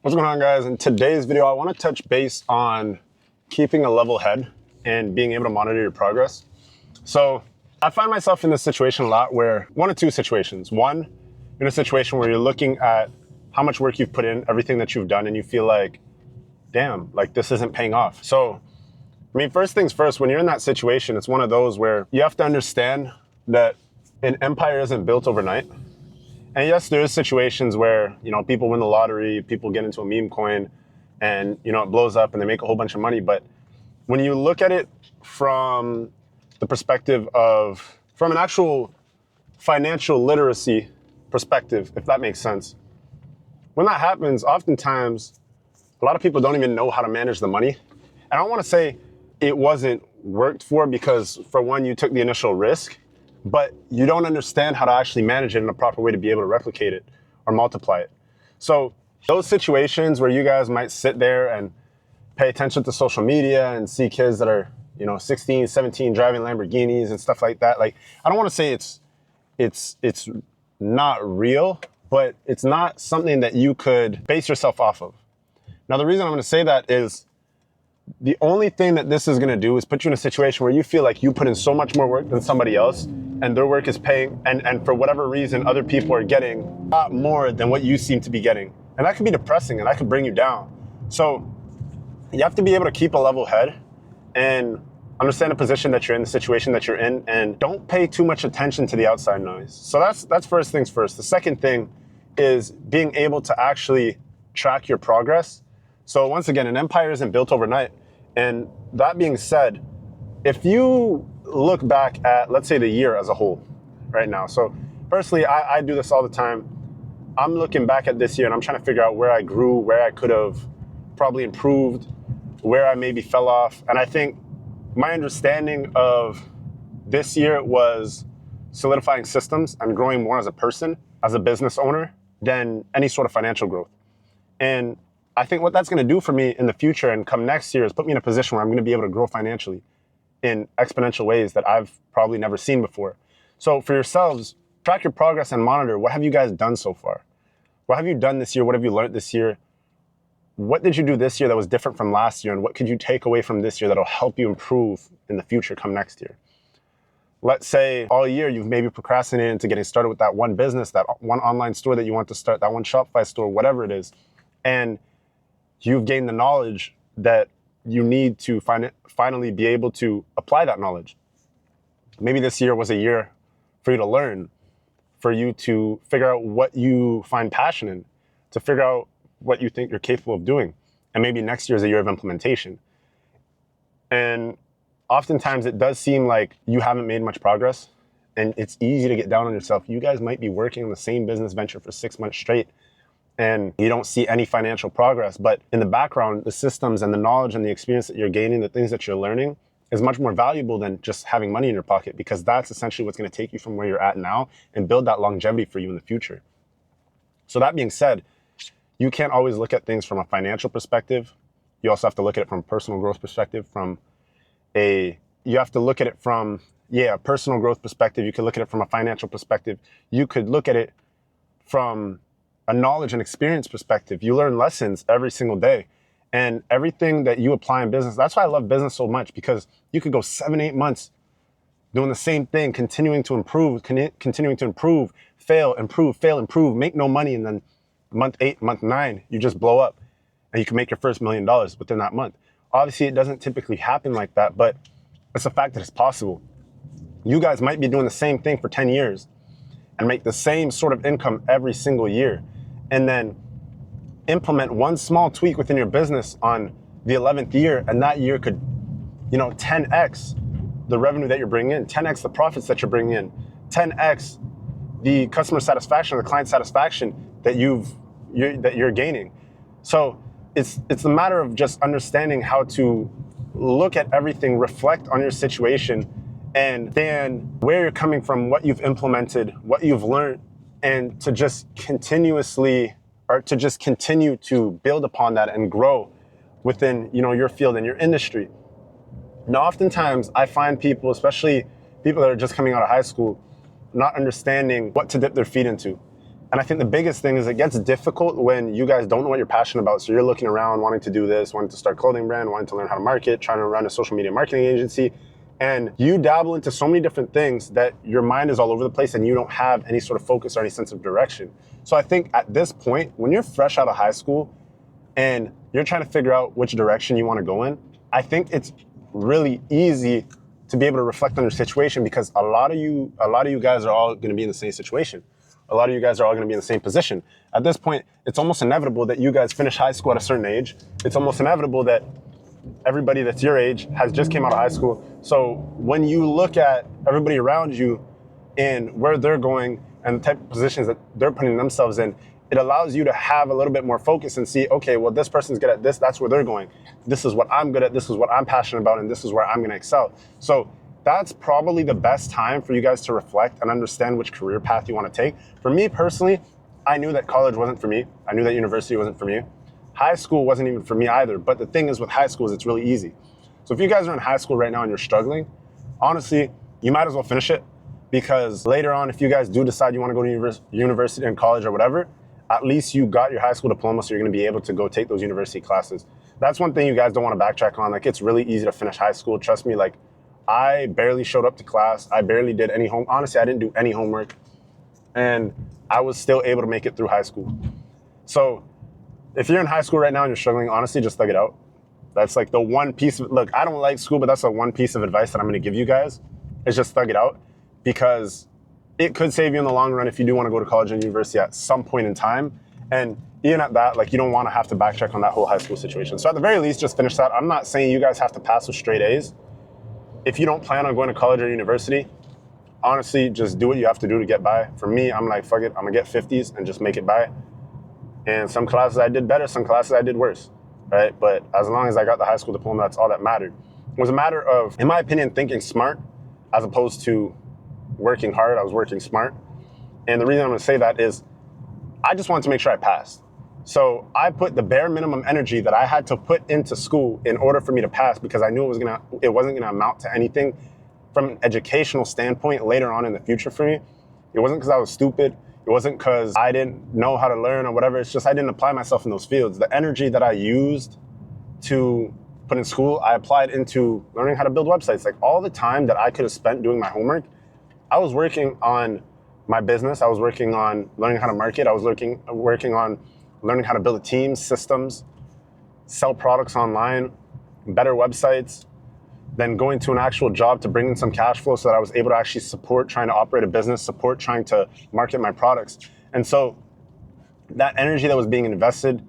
What's going on, guys? In today's video, I want to touch base on keeping a level head and being able to monitor your progress. So I find myself in this situation a lot where one of two situations. One, in a situation where you're looking at how much work you've put in, everything that you've done, and you feel like, damn, like this isn't paying off. So, I mean, first things first, when you're in that situation, it's one of those where you have to understand that an empire isn't built overnight. And yes, there is situations where, people win the lottery, people get into a meme coin and, it blows up and they make a whole bunch of money. But when you look at it from the perspective of, from an actual financial literacy perspective, if that makes sense, when that happens, oftentimes, a lot of people don't even know how to manage the money. And I don't want to say it wasn't worked for because, for one, you took the initial risk, but you don't understand how to actually manage it in a proper way to be able to replicate it or multiply it. So those situations where you guys might sit there and pay attention to social media and see kids that are, 16, 17 driving Lamborghinis and stuff like that. Like, I don't want to say it's not real, but it's not something that you could base yourself off of. Now, the reason I'm going to say that is the only thing that this is going to do is put you in a situation where you feel like you put in so much more work than somebody else and their work is paying, and for whatever reason, other people are getting a lot more than what you seem to be getting. And that can be depressing and that can bring you down. So you have to be able to keep a level head and understand the position that you're in, the situation that you're in, and don't pay too much attention to the outside noise. So that's first things first. The second thing is being able to actually track your progress. So once again, an empire isn't built overnight. And that being said, if you look back at, let's say, the year as a whole right now. So personally, I do this all the time. I'm looking back at this year and I'm trying to figure out where I grew, where I could have probably improved, where I maybe fell off. And I think my understanding of this year was solidifying systems and growing more as a person, as a business owner, than any sort of financial growth. And I think what that's going to do for me in the future and come next year is put me in a position where I'm going to be able to grow financially in exponential ways that I've probably never seen before. So for yourselves, track your progress and monitor. What have you guys done so far? What have you done this year? What have you learned this year? What did you do this year that was different from last year? And what could you take away from this year that'll help you improve in the future come next year? Let's say all year you've maybe procrastinated into getting started with that one business, that one online store that you want to start, that one Shopify store, whatever it is. And you've gained the knowledge that you need to finally be able to apply that knowledge. Maybe this year was a year for you to learn, for you to figure out what you find passion in, to figure out what you think you're capable of doing. And maybe next year is a year of implementation. And oftentimes it does seem like you haven't made much progress and it's easy to get down on yourself. You guys might be working on the same business venture for 6 months straight and you don't see any financial progress. But in the background, the systems and the knowledge and the experience that you're gaining, the things that you're learning, is much more valuable than just having money in your pocket, because that's essentially what's going to take you from where you're at now and build that longevity for you in the future. So that being said, you can't always look at things from a financial perspective. You also have to look at it from a personal growth perspective, you have to look at it from, a personal growth perspective. You could look at it from a financial perspective. You could look at it from a knowledge and experience perspective. You learn lessons every single day, and everything that you apply in business. That's why I love business so much, because you could go 7-8 months doing the same thing, continuing to improve, fail, improve, make no money. And then month 8, month 9, you just blow up and you can make your first $1 million within that month. Obviously it doesn't typically happen like that, but it's a fact that it's possible. You guys might be doing the same thing for 10 years and make the same sort of income every single year, and then implement one small tweak within your business on the 11th year, and that year could, 10x the revenue that you're bringing in, 10x the profits that you're bringing in, 10x the customer satisfaction or the client satisfaction that you're gaining. So it's a matter of just understanding how to look at everything, reflect on your situation, and then where you're coming from, what you've implemented, what you've learned, and to just continue to build upon that and grow within, your field and your industry. Now, oftentimes I find people, especially people that are just coming out of high school, not understanding what to dip their feet into. And I think the biggest thing is it gets difficult when you guys don't know what you're passionate about. So you're looking around, wanting to do this, wanting to start a clothing brand, wanting to learn how to market, trying to run a social media marketing agency. And you dabble into so many different things that your mind is all over the place and you don't have any sort of focus or any sense of direction. So I think at this point, when you're fresh out of high school and you're trying to figure out which direction you want to go in, I think it's really easy to be able to reflect on your situation, because a lot of you guys are all going to be in the same situation. A lot of you guys are all going to be in the same position. At this point, it's almost inevitable that you guys finish high school at a certain age. It's almost inevitable that everybody that's your age has just came out of high school. So when you look at everybody around you and where they're going and the type of positions that they're putting themselves in, it allows you to have a little bit more focus and see, okay, well, this person's good at this, that's where they're going. This is what I'm good at, this is what I'm passionate about, and this is where I'm gonna excel. So that's probably the best time for you guys to reflect and understand which career path you wanna take. For me personally, I knew that college wasn't for me. I knew that university wasn't for me. High school wasn't even for me either. But the thing is with high school is it's really easy. So if you guys are in high school right now and you're struggling, honestly, you might as well finish it, because later on, if you guys do decide you want to go to university and college or whatever, at least you got your high school diploma, so you're going to be able to go take those university classes. That's one thing you guys don't want to backtrack on. Like, it's really easy to finish high school. Trust me, like, I barely showed up to class. I barely did any honestly, I didn't do any homework, and I was still able to make it through high school. So if you're in high school right now and you're struggling, honestly, just thug it out. That's like the one piece of, look, I don't like school, but that's the one piece of advice that I'm going to give you guys, is just thug it out, because it could save you in the long run if you do want to go to college and university at some point in time. And even at that, like, you don't want to have to backtrack on that whole high school situation. So at the very least, just finish that. I'm not saying you guys have to pass with straight A's. If you don't plan on going to college or university, honestly, just do what you have to do to get by. For me, I'm like, fuck it, I'm gonna get 50s and just make it by. And some classes I did better, some classes I did worse, right? But as long as I got the high school diploma, that's all that mattered. It was a matter of, in my opinion, thinking smart as opposed to working hard. I was working smart. And the reason I'm gonna say that is I just wanted to make sure I passed. So I put the bare minimum energy that I had to put into school in order for me to pass, because I knew it wasn't gonna amount to anything from an educational standpoint later on in the future for me. It wasn't because I was stupid. It wasn't because I didn't know how to learn or whatever. It's just I didn't apply myself in those fields. The energy that I used to put in school, I applied into learning how to build websites. Like, all the time that I could have spent doing my homework, I was working on my business. I was working on learning how to market. I was working on learning how to build a team, systems, sell products online, better websites, then going to an actual job to bring in some cash flow so that I was able to actually support trying to operate a business, support trying to market my products. And so that energy that was being invested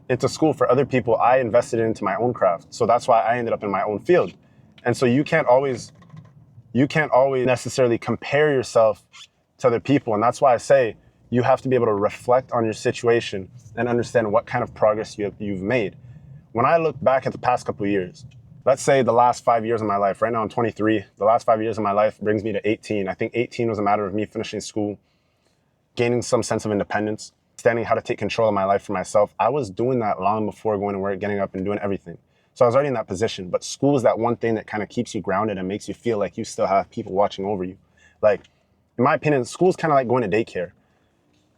into school for other people, I invested it into my own craft. So that's why I ended up in my own field. And so you can't always necessarily compare yourself to other people. And that's why I say you have to be able to reflect on your situation and understand what kind of progress you've made. When I look back at the past couple of years, let's say the last 5 years of my life, right now I'm 23, the last 5 years of my life brings me to 18. I think 18 was a matter of me finishing school, gaining some sense of independence, understanding how to take control of my life for myself. I was doing that long before going to work, getting up and doing everything. So I was already in that position, but school is that one thing that kind of keeps you grounded and makes you feel like you still have people watching over you. Like, in my opinion, school is kind of like going to daycare.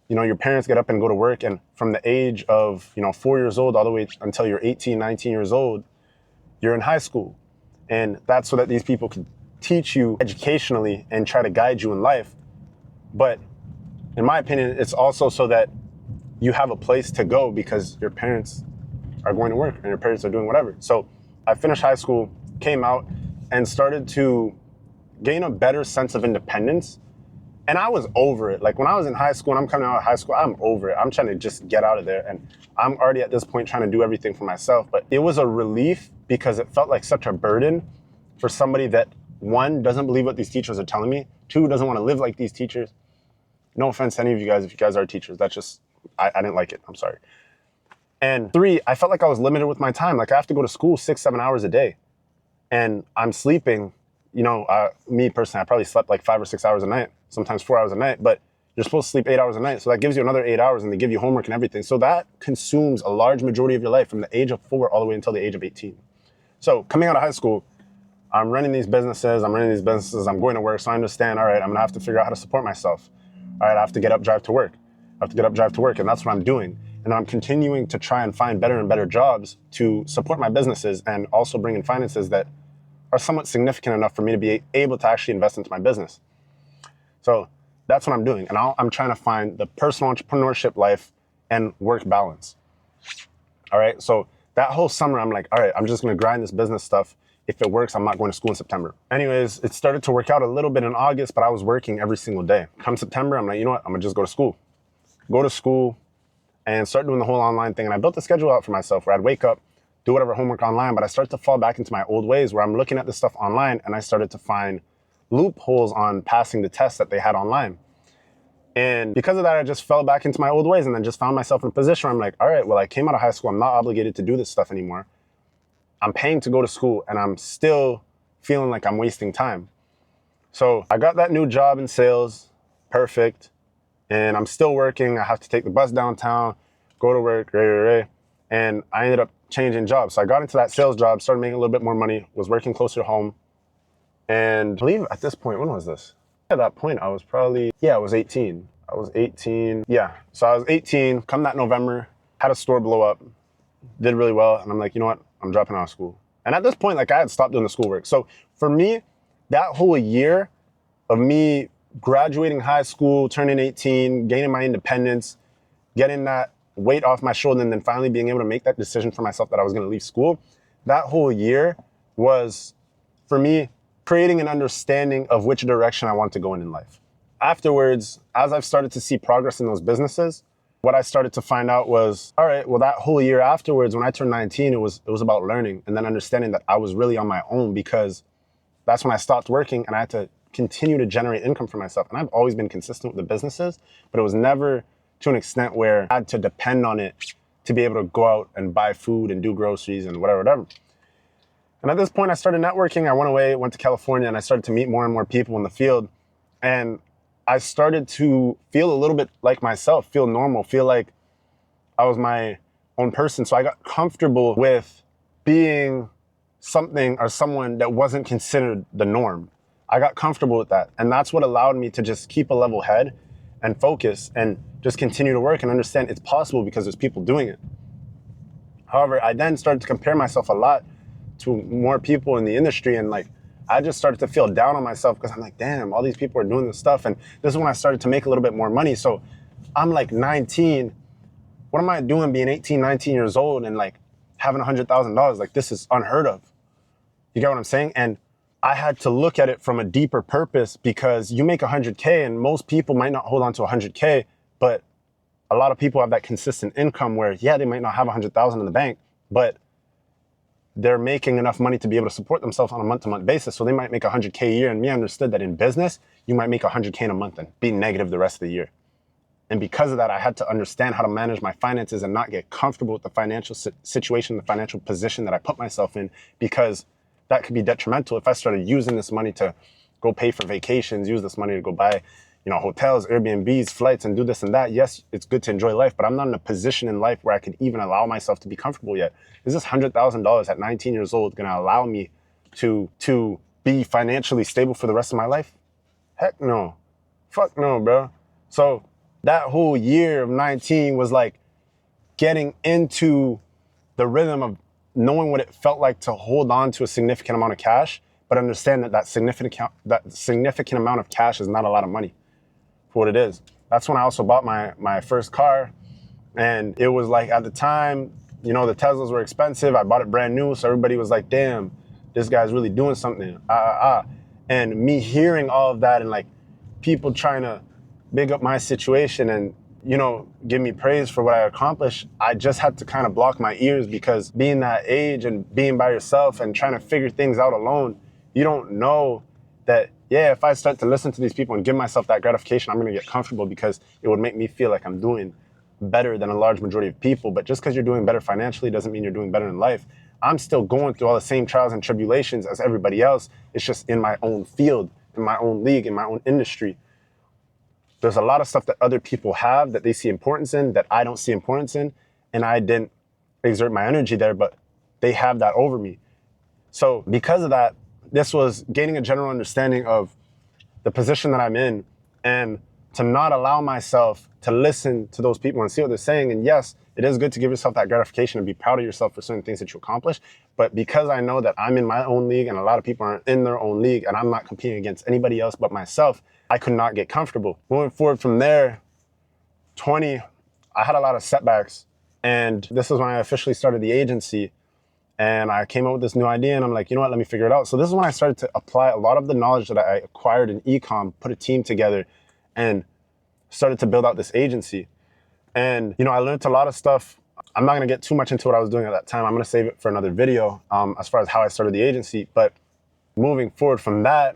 You know, your parents get up and go to work, and from the age of, 4 years old all the way until you're 18, 19 years old, you're in high school. And that's so that these people can teach you educationally and try to guide you in life. But in my opinion, it's also so that you have a place to go because your parents are going to work and your parents are doing whatever. So I finished high school, came out, and started to gain a better sense of independence. And I was over it. Like, when I was in high school and I'm coming out of high school, I'm over it. I'm trying to just get out of there. And I'm already at this point trying to do everything for myself. But it was a relief because it felt like such a burden for somebody that, one, doesn't believe what these teachers are telling me, two, doesn't want to live like these teachers. No offense to any of you guys if you guys are teachers. That's just, I didn't like it. I'm sorry. And three, I felt like I was limited with my time. Like, I have to go to school 6-7 hours a day. And I'm sleeping, me personally, I probably slept like 5 or 6 hours a night, sometimes 4 hours a night, but you're supposed to sleep 8 hours a night. So that gives you another 8 hours, and they give you homework and everything. So that consumes a large majority of your life from the age of 4 all the way until the age of 18. So coming out of high school, I'm running these businesses, I'm going to work. So I understand, all right, I'm going to have to figure out how to support myself. All right, I have to get up, drive to work. I have to get up, drive to work, and that's what I'm doing. And I'm continuing to try and find better and better jobs to support my businesses and also bring in finances that are somewhat significant enough for me to be able to actually invest into my business. So that's what I'm doing. And I'm trying to find the personal entrepreneurship life and work balance. All right. So that whole summer, I'm like, all right, I'm just going to grind this business stuff. If it works, I'm not going to school in September. Anyways, it started to work out a little bit in August, but I was working every single day. Come September, I'm like, you know what? I'm going to just go to school. Go to school and start doing the whole online thing. And I built a schedule out for myself where I'd wake up, do whatever homework online, but I started to fall back into my old ways where I'm looking at this stuff online and I started to find loopholes on passing the tests that they had online. And because of that, I just fell back into my old ways and then just found myself in a position where I'm like, all right, well, I came out of high school. I'm not obligated to do this stuff anymore. I'm paying to go to school and I'm still feeling like I'm wasting time. So I got that new job in sales, perfect. And I'm still working. I have to take the bus downtown, go to work, and I ended up changing jobs. So I got into that sales job, started making a little bit more money, was working closer to home. And I believe at this point, when was this? At that point, I was probably, I was 18. I was 18. Yeah, so I was 18. Come that November, had a store blow up, did really well. And I'm like, you know what? I'm dropping out of school. And at this point, like I had stopped doing the schoolwork. So for me, that whole year of me graduating high school, turning 18, gaining my independence, getting that weight off my shoulder, and then finally being able to make that decision for myself that I was going to leave school, that whole year was, for me, creating an understanding of which direction I want to go in life. Afterwards, as I've started to see progress in those businesses, what I started to find out was, all right, well, that whole year afterwards, when I turned 19, it was about learning and then understanding that I was really on my own, because that's when I stopped working and I had to continue to generate income for myself. And I've always been consistent with the businesses, but it was never to an extent where I had to depend on it to be able to go out and buy food and do groceries and whatever. And at this point, I started networking. I went away, went to California, and I started to meet more and more people in the field. And I started to feel a little bit like myself, feel normal, feel like I was my own person. So I got comfortable with being something or someone that wasn't considered the norm. I got comfortable with that. And that's what allowed me to just keep a level head and focus and just continue to work and understand it's possible because there's people doing it. However, I then started to compare myself a lot to more people in the industry, and like I just started to feel down on myself because I'm like, damn, all these people are doing this stuff. And this is when I started to make a little bit more money. So I'm like 19. What am I doing being 18, 19 years old and like having $100,000? Like this is unheard of. You get what I'm saying? And I had to look at it from a deeper purpose, because you make 100K and most people might not hold on to 100K, but a lot of people have that consistent income where, yeah, they might not have 100,000 in the bank, but they're making enough money to be able to support themselves on a month-to-month basis. So they might make 100K a year. And me understood that in business, you might make 100K in a month and be negative the rest of the year. And because of that, I had to understand how to manage my finances and not get comfortable with the financial situation, the financial position that I put myself in, because that could be detrimental if I started using this money to go pay for vacations, use this money to go buy, hotels, Airbnbs, flights, and do this and that. Yes, it's good to enjoy life, but I'm not in a position in life where I could even allow myself to be comfortable yet. Is this $100,000 at 19 years old going to allow me to be financially stable for the rest of my life? Heck no. Fuck no, bro. So that whole year of 19 was like getting into the rhythm of knowing what it felt like to hold on to a significant amount of cash, but understand that significant amount of cash is not a lot of money for what it is. That's when I also bought my first car. And it was like, at the time, the Teslas were expensive. I bought it brand new. So everybody was like, damn, this guy's really doing something. And me hearing all of that and like people trying to big up my situation and, give me praise for what I accomplished, I just had to kind of block my ears, because being that age and being by yourself and trying to figure things out alone, you don't know that, if I start to listen to these people and give myself that gratification, I'm going to get comfortable, because it would make me feel like I'm doing better than a large majority of people. But just because you're doing better financially doesn't mean you're doing better in life. I'm still going through all the same trials and tribulations as everybody else. It's just in my own field, in my own league, in my own industry. There's a lot of stuff that other people have that they see importance in that I don't see importance in, and I didn't exert my energy there, but they have that over me. So because of that, this was gaining a general understanding of the position that I'm in and to not allow myself to listen to those people and see what they're saying. And yes, it is good to give yourself that gratification and be proud of yourself for certain things that you accomplish. But because I know that I'm in my own league and a lot of people aren't in their own league and I'm not competing against anybody else but myself, I could not get comfortable. Moving forward from there, I had a lot of setbacks. And this is when I officially started the agency. And I came up with this new idea and I'm like, you know what, let me figure it out. So this is when I started to apply a lot of the knowledge that I acquired in e-com, put a team together and started to build out this agency. And, I learned a lot of stuff. I'm not going to get too much into what I was doing at that time. I'm going to save it for another video as far as how I started the agency. But moving forward from that,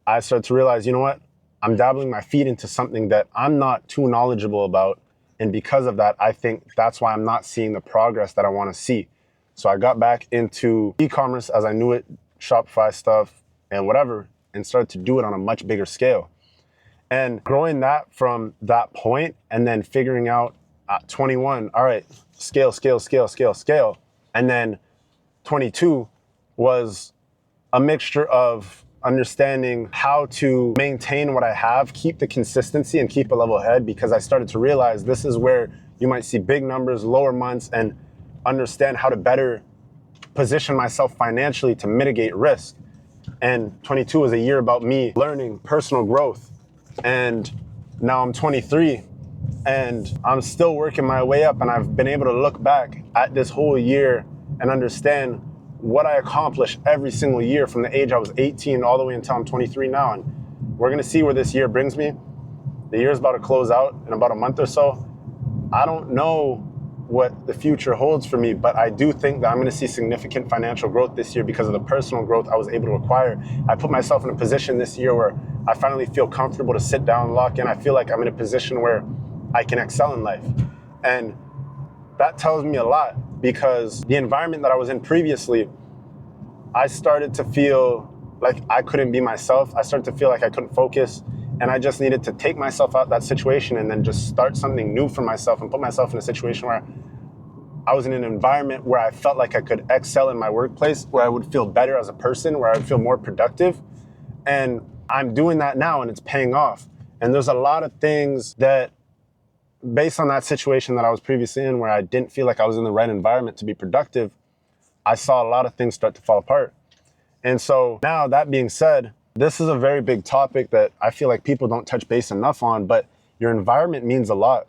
I started to realize, you know what? I'm dabbling my feet into something that I'm not too knowledgeable about. And because of that, I think that's why I'm not seeing the progress that I want to see. So I got back into e-commerce as I knew it, Shopify stuff and whatever, and started to do it on a much bigger scale. And growing that from that point and then figuring out at 21, all right, scale. And then 22 was a mixture of understanding how to maintain what I have, keep the consistency and keep a level head, because I started to realize this is where you might see big numbers, lower months, and understand how to better position myself financially to mitigate risk. And 22 was a year about me learning personal growth. And now I'm 23 and I'm still working my way up, and I've been able to look back at this whole year and understand what I accomplished every single year from the age I was 18 all the way until I'm 23 now. And we're gonna see where this year brings me. The year's about to close out in about a month or so. I don't know what the future holds for me, but I do think that I'm going to see significant financial growth this year because of the personal growth I was able to acquire. I put myself in a position this year where I finally feel comfortable to sit down, lock in. I feel like I'm in a position where I can excel in life. And that tells me a lot, because the environment that I was in previously, I started to feel like I couldn't be myself. I started to feel like I couldn't focus. And I just needed to take myself out of that situation and then just start something new for myself and put myself in a situation where I was in an environment where I felt like I could excel in my workplace, where I would feel better as a person, where I would feel more productive. And I'm doing that now and it's paying off. And there's a lot of things that, based on that situation that I was previously in, where I didn't feel like I was in the right environment to be productive, I saw a lot of things start to fall apart. And so now, that being said, this is a very big topic that I feel like people don't touch base enough on, but your environment means a lot.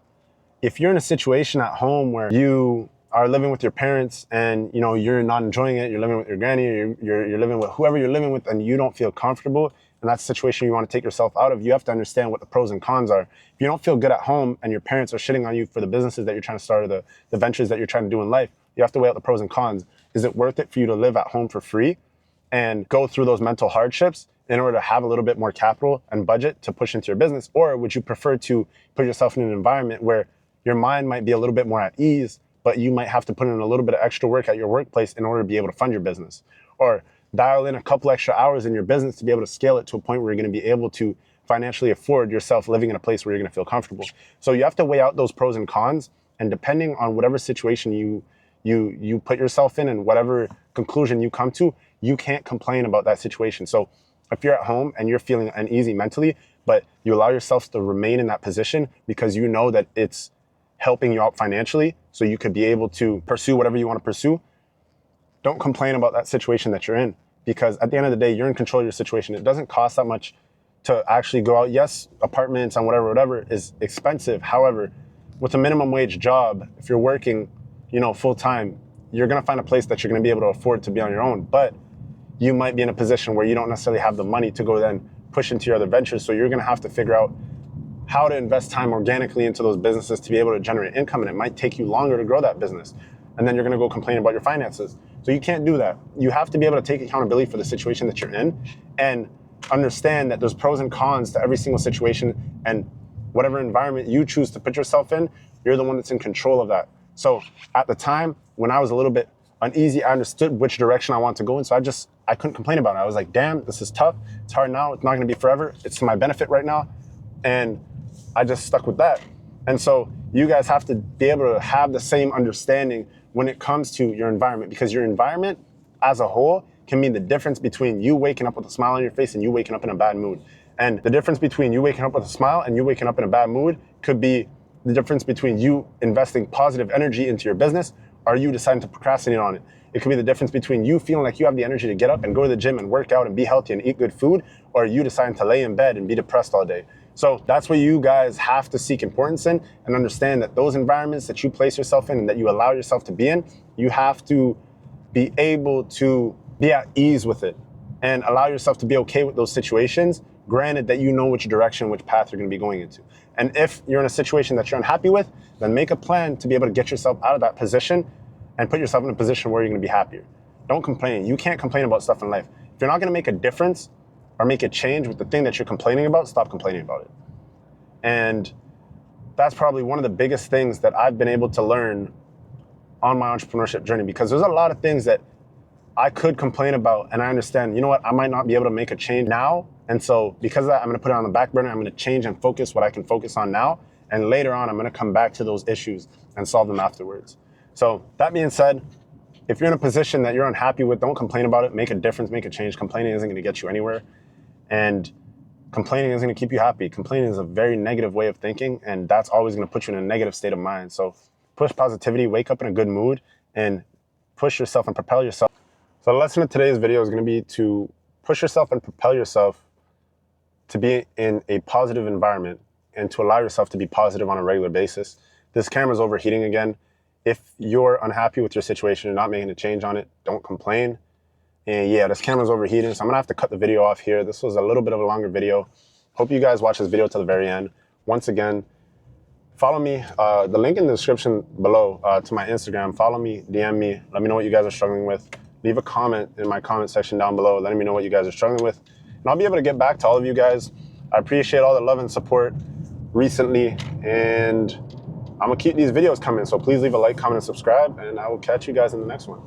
If you're in a situation at home where you are living with your parents and you're not enjoying it, you're living with your granny, or you're living with whoever you're living with, and you don't feel comfortable, and that's a situation you want to take yourself out of, you have to understand what the pros and cons are. If you don't feel good at home and your parents are shitting on you for the businesses that you're trying to start, or the ventures that you're trying to do in life, you have to weigh out the pros and cons. Is it worth it for you to live at home for free and go through those mental hardships in order to have a little bit more capital and budget to push into your business? Or would you prefer to put yourself in an environment where your mind might be a little bit more at ease, but you might have to put in a little bit of extra work at your workplace in order to be able to fund your business? Or dial in a couple extra hours in your business to be able to scale it to a point where you're going to be able to financially afford yourself living in a place where you're going to feel comfortable. So you have to weigh out those pros and cons, and depending on whatever situation you put yourself in and whatever conclusion you come to, you can't complain about that situation. So if you're at home and you're feeling uneasy mentally, but you allow yourself to remain in that position because you know that it's helping you out financially, so you could be able to pursue whatever you want to pursue, don't complain about that situation that you're in, because at the end of the day, you're in control of your situation. It doesn't cost that much to actually go out. Yes, apartments and whatever is expensive. However, with a minimum wage job, if you're working, full time, you're going to find a place that you're going to be able to afford to be on your own. But you might be in a position where you don't necessarily have the money to go then push into your other ventures. So you're going to have to figure out how to invest time organically into those businesses to be able to generate income. And it might take you longer to grow that business. And then you're going to go complain about your finances. So you can't do that. You have to be able to take accountability for the situation that you're in and understand that there's pros and cons to every single situation, and whatever environment you choose to put yourself in, you're the one that's in control of that. So at the time when I was a little bit uneasy, I understood which direction I wanted to go in. So I couldn't complain about it. I was like, damn, this is tough. It's hard now. It's not going to be forever. It's to my benefit right now. And I just stuck with that. And so you guys have to be able to have the same understanding when it comes to your environment, because your environment as a whole can mean the difference between you waking up with a smile on your face and you waking up in a bad mood. And the difference between you waking up with a smile and you waking up in a bad mood could be the difference between you investing positive energy into your business or you deciding to procrastinate on it. It could be the difference between you feeling like you have the energy to get up and go to the gym and work out and be healthy and eat good food, or you deciding to lay in bed and be depressed all day. So that's what you guys have to seek importance in, and understand that those environments that you place yourself in and that you allow yourself to be in, you have to be able to be at ease with it and allow yourself to be okay with those situations, granted that you know which direction, which path you're gonna be going into. And if you're in a situation that you're unhappy with, then make a plan to be able to get yourself out of that position and put yourself in a position where you're gonna be happier. Don't complain. You can't complain about stuff in life. If you're not gonna make a difference or make a change with the thing that you're complaining about, stop complaining about it. And that's probably one of the biggest things that I've been able to learn on my entrepreneurship journey, because there's a lot of things that I could complain about, and I understand, you know what, I might not be able to make a change now. And so because of that, I'm gonna put it on the back burner. I'm gonna change and focus what I can focus on now. And later on, I'm gonna come back to those issues and solve them afterwards. So that being said, if you're in a position that you're unhappy with, don't complain about it. Make a difference, make a change. Complaining isn't gonna get you anywhere. And complaining isn't gonna keep you happy. Complaining is a very negative way of thinking, and that's always gonna put you in a negative state of mind. So push positivity, wake up in a good mood, and push yourself and propel yourself. So the lesson of today's video is gonna be to push yourself and propel yourself to be in a positive environment and to allow yourself to be positive on a regular basis. This camera's overheating again. If you're unhappy with your situation and not making a change on it, don't complain. And yeah, this camera's overheating, so I'm gonna have to cut the video off here. This was a little bit of a longer video. Hope you guys watch this video to the very end. Once again, follow me, the link in the description below to my Instagram. Follow me, DM me, let me know what you guys are struggling with. Leave a comment in my comment section down below, letting me know what you guys are struggling with. And I'll be able to get back to all of you guys. I appreciate all the love and support recently, and I'm gonna keep these videos coming. So please leave a like, comment, and subscribe, and I will catch you guys in the next one.